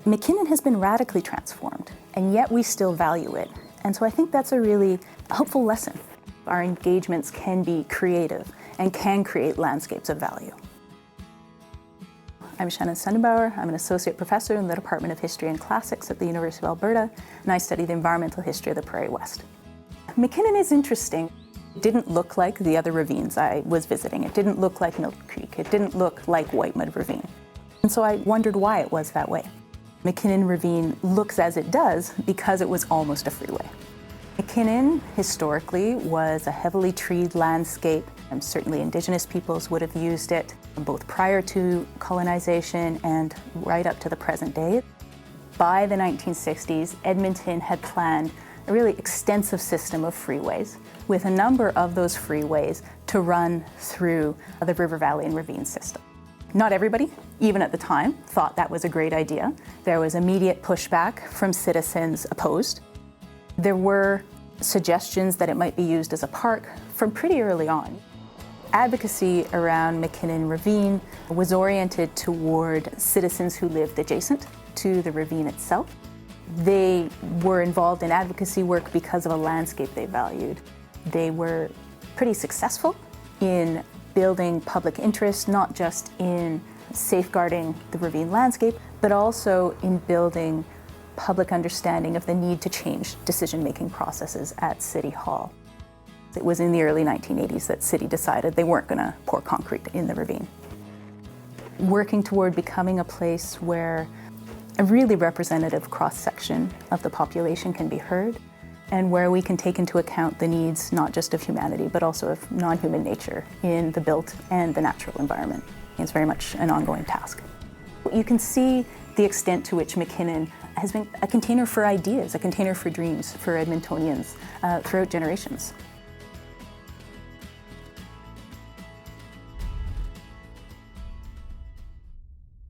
MacKinnon has been radically transformed, and yet we still value it. And so I think that's a really helpful lesson. Our engagements can be creative and can create landscapes of value. I'm Shannon Sundenbauer. I'm an associate professor in the Department of History and Classics at the University of Alberta, and I study the environmental history of the Prairie West. MacKinnon is interesting. It didn't look like the other ravines I was visiting. It didn't look like Milk Creek. It didn't look like Whitemud Ravine. And so I wondered why it was that way. MacKinnon Ravine looks as it does because it was almost a freeway. MacKinnon, historically, was a heavily treed landscape, and certainly Indigenous peoples would have used it, both prior to colonization and right up to the present day. By the 1960s, Edmonton had planned a really extensive system of freeways, with a number of those freeways to run through the river valley and ravine system. Not everybody, even at the time, thought that was a great idea. There was immediate pushback from citizens opposed. There were suggestions that it might be used as a park from pretty early on. Advocacy around MacKinnon Ravine was oriented toward citizens who lived adjacent to the ravine itself. They were involved in advocacy work because of a landscape they valued. They were pretty successful in building public interest, not just in safeguarding the ravine landscape, but also in building public understanding of the need to change decision-making processes at City Hall. It was in the early 1980s that City decided they weren't going to pour concrete in the ravine. Working toward becoming a place where a really representative cross-section of the population can be heard, and where we can take into account the needs not just of humanity, but also of non-human nature in the built and the natural environment. It's very much an ongoing task. You can see the extent to which MacKinnon has been a container for ideas, a container for dreams for Edmontonians throughout generations.